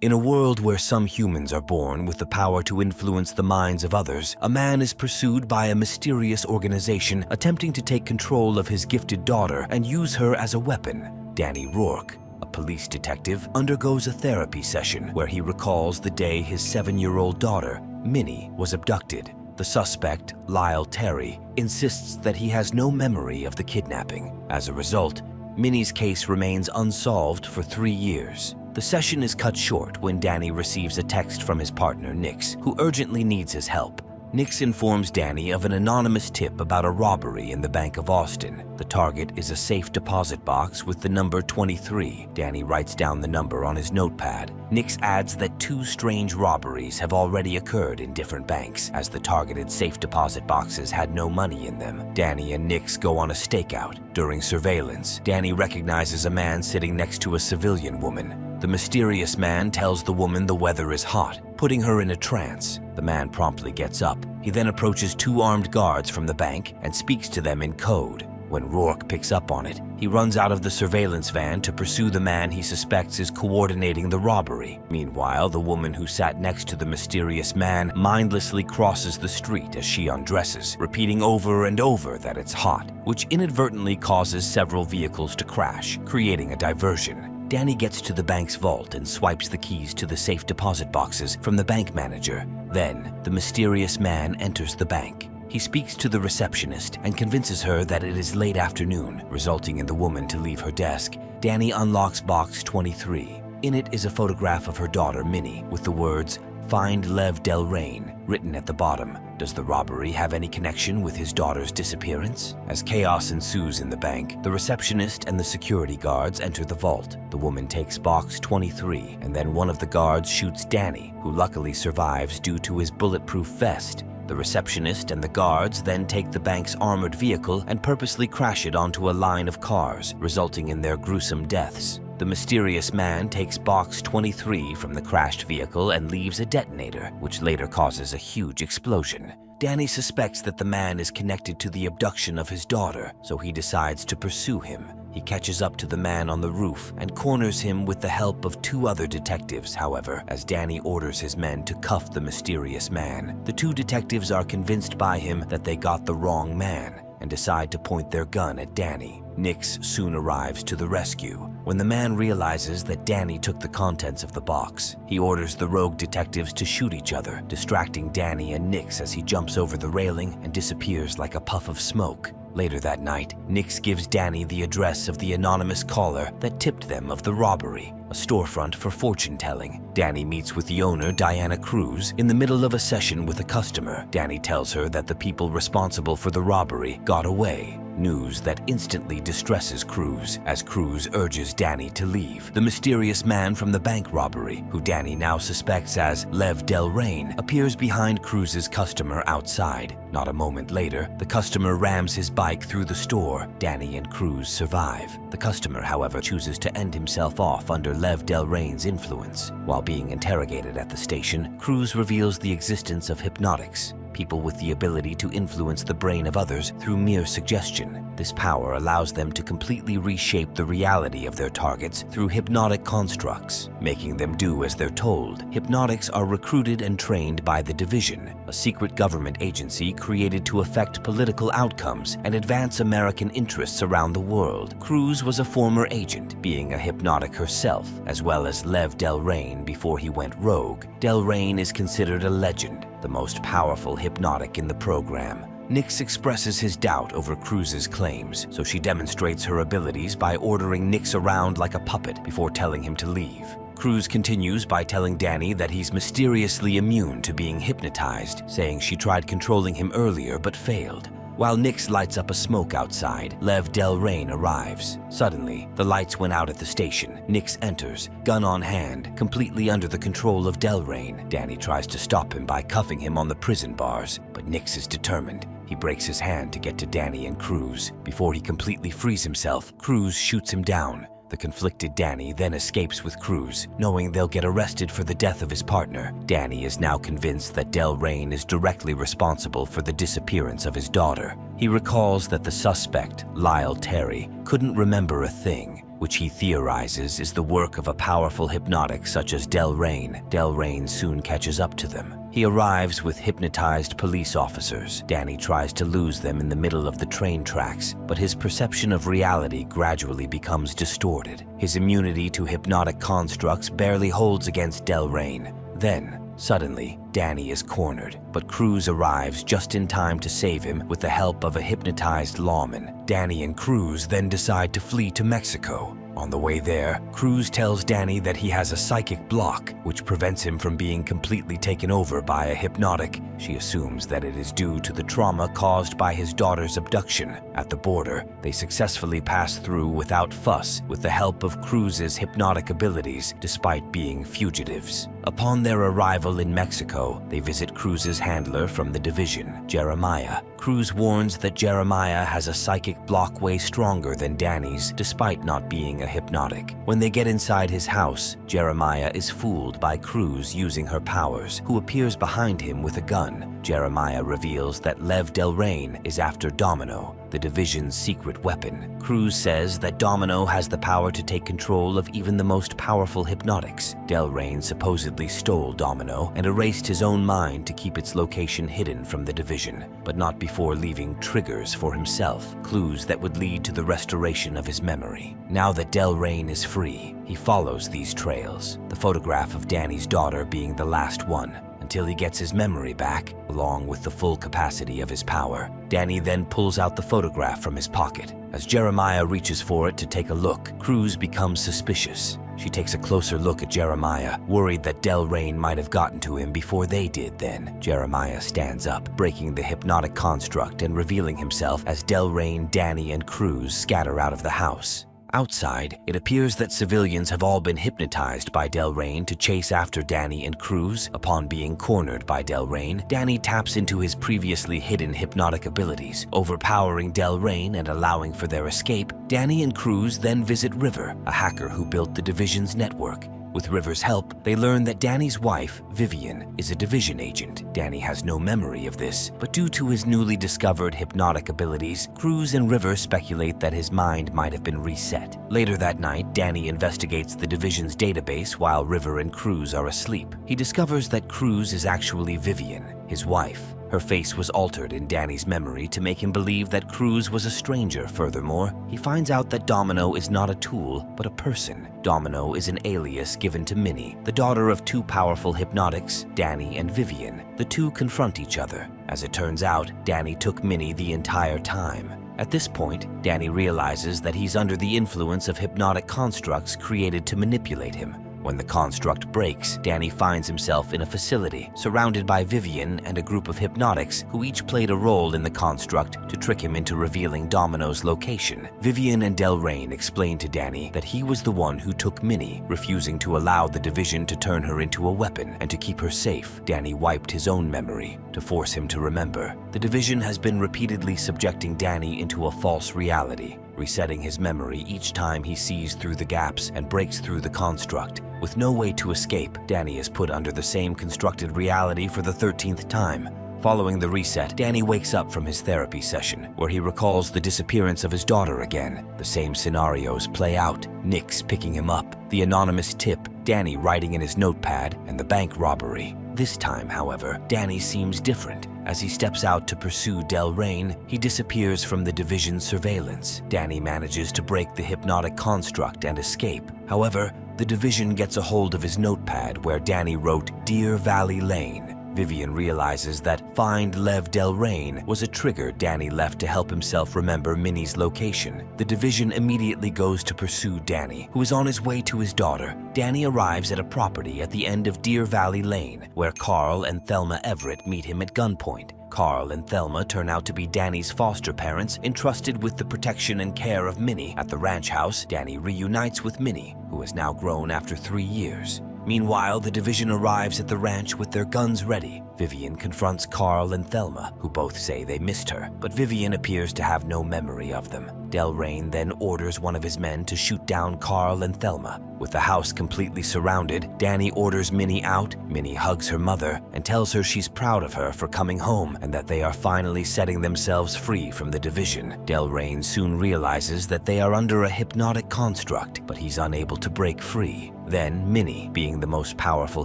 In a world where some humans are born with the power to influence the minds of others, a man is pursued by a mysterious organization attempting to take control of his gifted daughter and use her as a weapon. Danny Rourke, a police detective, undergoes a therapy session where he recalls the day his 7-year-old daughter, Minnie, was abducted. The suspect, Lyle Terry, insists that he has no memory of the kidnapping. As a result, Minnie's case remains unsolved for 3 years. The session is cut short when Danny receives a text from his partner, Nix, who urgently needs his help. Nix informs Danny of an anonymous tip about a robbery in the Bank of Austin. The target is a safe deposit box with the number 23. Danny writes down the number on his notepad. Nix adds that 2 strange robberies have already occurred in different banks, as the targeted safe deposit boxes had no money in them. Danny and Nix go on a stakeout. During surveillance, Danny recognizes a man sitting next to a civilian woman. The mysterious man tells the woman the weather is hot, putting her in a trance. The man promptly gets up. He then approaches 2 armed guards from the bank and speaks to them in code. When Rourke picks up on it, he runs out of the surveillance van to pursue the man he suspects is coordinating the robbery. Meanwhile, the woman who sat next to the mysterious man mindlessly crosses the street as she undresses, repeating over and over that it's hot, which inadvertently causes several vehicles to crash, creating a diversion. Danny gets to the bank's vault and swipes the keys to the safe deposit boxes from the bank manager. Then, the mysterious man enters the bank. He speaks to the receptionist and convinces her that it is late afternoon, resulting in the woman to leave her desk. Danny unlocks box 23. In it is a photograph of her daughter, Minnie, with the words, "Find Lev Delrain," written at the bottom. Does the robbery have any connection with his daughter's disappearance? As chaos ensues in the bank, the receptionist and the security guards enter the vault. The woman takes box 23, and then one of the guards shoots Danny, who luckily survives due to his bulletproof vest. The receptionist and the guards then take the bank's armored vehicle and purposely crash it onto a line of cars, resulting in their gruesome deaths. The mysterious man takes box 23 from the crashed vehicle and leaves a detonator, which later causes a huge explosion. Danny suspects that the man is connected to the abduction of his daughter, so he decides to pursue him. He catches up to the man on the roof and corners him with the help of 2 other detectives, however, as Danny orders his men to cuff the mysterious man. The 2 detectives are convinced by him that they got the wrong man and decide to point their gun at Danny. Nix soon arrives to the rescue. When the man realizes that Danny took the contents of the box, he orders the rogue detectives to shoot each other, distracting Danny and Nix as he jumps over the railing and disappears like a puff of smoke. Later that night, Nix gives Danny the address of the anonymous caller that tipped them of the robbery, a storefront for fortune-telling. Danny meets with the owner, Diana Cruz, in the middle of a session with a customer. Danny tells her that the people responsible for the robbery got away. News that instantly distresses Cruz, as Cruz urges Danny to leave. The mysterious man from the bank robbery, who Danny now suspects as Lev Delrain, appears behind Cruz's customer outside. Not a moment later, the customer rams his bike through the store. Danny and Cruz survive. The customer, however, chooses to end himself off under Lev Delrain's influence. While being interrogated at the station, Cruz reveals the existence of hypnotics, people with the ability to influence the brain of others through mere suggestion. This power allows them to completely reshape the reality of their targets through hypnotic constructs, making them do as they're told. Hypnotics are recruited and trained by the Division, a secret government agency created to affect political outcomes and advance American interests around the world. Cruz was a former agent, being a hypnotic herself, as well as Lev Delrain before he went rogue. Delrain is considered a legend, the most powerful hypnotic in the program. Nix expresses his doubt over Cruz's claims, so she demonstrates her abilities by ordering Nix around like a puppet before telling him to leave. Cruz continues by telling Danny that he's mysteriously immune to being hypnotized, saying she tried controlling him earlier but failed. While Nix lights up a smoke outside, Lev Delrain arrives. Suddenly, the lights went out at the station. Nix enters, gun on hand, completely under the control of Delrain. Danny tries to stop him by cuffing him on the prison bars, but Nix is determined. He breaks his hand to get to Danny and Cruz. Before he completely frees himself, Cruz shoots him down. The conflicted Danny then escapes with Cruz, knowing they'll get arrested for the death of his partner. Danny is now convinced that Delrain is directly responsible for the disappearance of his daughter. He recalls that the suspect, Lyle Terry, couldn't remember a thing, which he theorizes is the work of a powerful hypnotic such as Delrain. Delrain soon catches up to them. He arrives with hypnotized police officers. Danny tries to lose them in the middle of the train tracks, but his perception of reality gradually becomes distorted. His immunity to hypnotic constructs barely holds against Delrain. Then, suddenly, Danny is cornered, but Cruz arrives just in time to save him with the help of a hypnotized lawman. Danny and Cruz then decide to flee to Mexico. On the way there, Cruz tells Danny that he has a psychic block, which prevents him from being completely taken over by a hypnotic. She assumes that it is due to the trauma caused by his daughter's abduction. At the border, they successfully pass through without fuss with the help of Cruz's hypnotic abilities, despite being fugitives. Upon their arrival in Mexico, they visit Cruz's handler from the division, Jeremiah. Cruz warns that Jeremiah has a psychic block way stronger than Danny's, despite not being a hypnotic. When they get inside his house, Jeremiah is fooled by Cruz using her powers, who appears behind him with a gun. Jeremiah reveals that Lev Delrain is after Domino, the division's secret weapon. Cruz says that Domino has the power to take control of even the most powerful hypnotics. Delrain supposedly stole Domino and erased his own mind to keep its location hidden from the division, but not before leaving triggers for himself, clues that would lead to the restoration of his memory. Now that Delrain is free, he follows these trails, the photograph of Danny's daughter being the last one, until he gets his memory back, along with the full capacity of his power. Danny then pulls out the photograph from his pocket. As Jeremiah reaches for it to take a look, Cruz becomes suspicious. She takes a closer look at Jeremiah, worried that Delrain might have gotten to him before they did then. Jeremiah stands up, breaking the hypnotic construct and revealing himself as Delrain, Danny, and Cruz scatter out of the house. Outside, it appears that civilians have all been hypnotized by Delrain to chase after Danny and Cruz. Upon being cornered by Delrain, Danny taps into his previously hidden hypnotic abilities, overpowering Delrain and allowing for their escape. Danny and Cruz then visit River, a hacker who built the division's network. With River's help, they learn that Danny's wife, Vivian, is a division agent. Danny has no memory of this, but due to his newly discovered hypnotic abilities, Cruz and River speculate that his mind might have been reset. Later that night, Danny investigates the division's database while River and Cruz are asleep. He discovers that Cruz is actually Vivian, his wife. Her face was altered in Danny's memory to make him believe that Cruz was a stranger. Furthermore, he finds out that Domino is not a tool, but a person. Domino is an alias given to Minnie, the daughter of two powerful hypnotics, Danny and Vivian. The two confront each other. As it turns out, Danny took Minnie the entire time. At this point, Danny realizes that he's under the influence of hypnotic constructs created to manipulate him. When the construct breaks, Danny finds himself in a facility, surrounded by Vivian and a group of hypnotics who each played a role in the construct to trick him into revealing Domino's location. Vivian and Delrain explain to Danny that he was the one who took Minnie, refusing to allow the division to turn her into a weapon, and to keep her safe, Danny wiped his own memory to force him to remember. The division has been repeatedly subjecting Danny into a false reality, resetting his memory each time he sees through the gaps and breaks through the construct. With no way to escape, Danny is put under the same constructed reality for the 13th time. Following the reset, Danny wakes up from his therapy session, where he recalls the disappearance of his daughter again. The same scenarios play out, Nick's picking him up, the anonymous tip, Danny writing in his notepad, and the bank robbery. This time, however, Danny seems different. As he steps out to pursue Delrain, he disappears from the division's surveillance. Danny manages to break the hypnotic construct and escape. However, the division gets a hold of his notepad where Danny wrote, "Deer Valley Lane." Vivian realizes that "Find Lev Delrain" was a trigger Danny left to help himself remember Minnie's location. The division immediately goes to pursue Danny, who is on his way to his daughter. Danny arrives at a property at the end of Deer Valley Lane, where Carl and Thelma Everett meet him at gunpoint. Carl and Thelma turn out to be Danny's foster parents, entrusted with the protection and care of Minnie. At the ranch house, Danny reunites with Minnie, who has now grown after 3 years. Meanwhile, the division arrives at the ranch with their guns ready. Vivian confronts Carl and Thelma, who both say they missed her, but Vivian appears to have no memory of them. Delrain then orders one of his men to shoot down Carl and Thelma. With the house completely surrounded, Danny orders Minnie out. Minnie hugs her mother and tells her she's proud of her for coming home and that they are finally setting themselves free from the division. Delrain soon realizes that they are under a hypnotic construct, but he's unable to break free. Then, Minnie, being the most powerful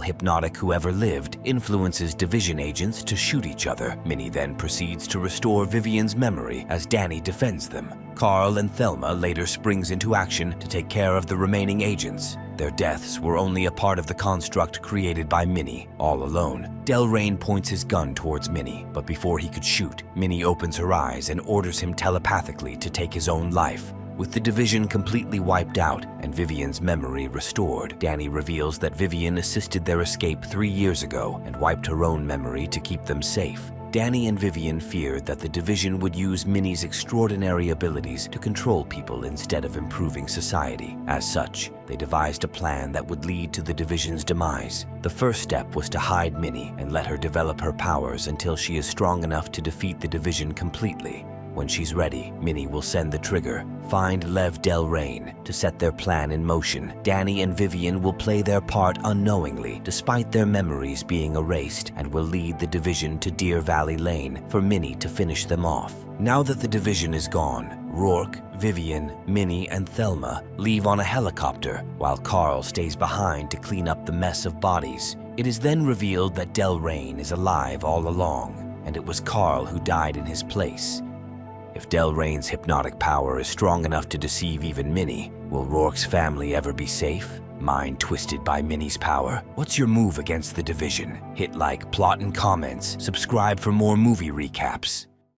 hypnotic who ever lived, influences division agents to shoot each other. Minnie then proceeds to restore Vivian's memory as Danny defends them. Carl and Thelma later springs into action to take care of the remaining agents. Their deaths were only a part of the construct created by Minnie, all alone. Delrain points his gun towards Minnie, but before he could shoot, Minnie opens her eyes and orders him telepathically to take his own life. With the division completely wiped out and Vivian's memory restored, Danny reveals that Vivian assisted their escape 3 years ago and wiped her own memory to keep them safe. Danny and Vivian feared that the division would use Minnie's extraordinary abilities to control people instead of improving society. As such, they devised a plan that would lead to the division's demise. The first step was to hide Minnie and let her develop her powers until she is strong enough to defeat the division completely. When she's ready, Minnie will send the trigger, find Lev Delrain, to set their plan in motion. Danny and Vivian will play their part unknowingly, despite their memories being erased, and will lead the division to Deer Valley Lane for Minnie to finish them off. Now that the division is gone, Rourke, Vivian, Minnie, and Thelma leave on a helicopter, while Carl stays behind to clean up the mess of bodies. It is then revealed that Delrain is alive all along, and it was Carl who died in his place. If Delrain's hypnotic power is strong enough to deceive even Minnie, will Rourke's family ever be safe? Mind twisted by Minnie's power? What's your move against the division? Hit like, plot, and comments. Subscribe for more movie recaps.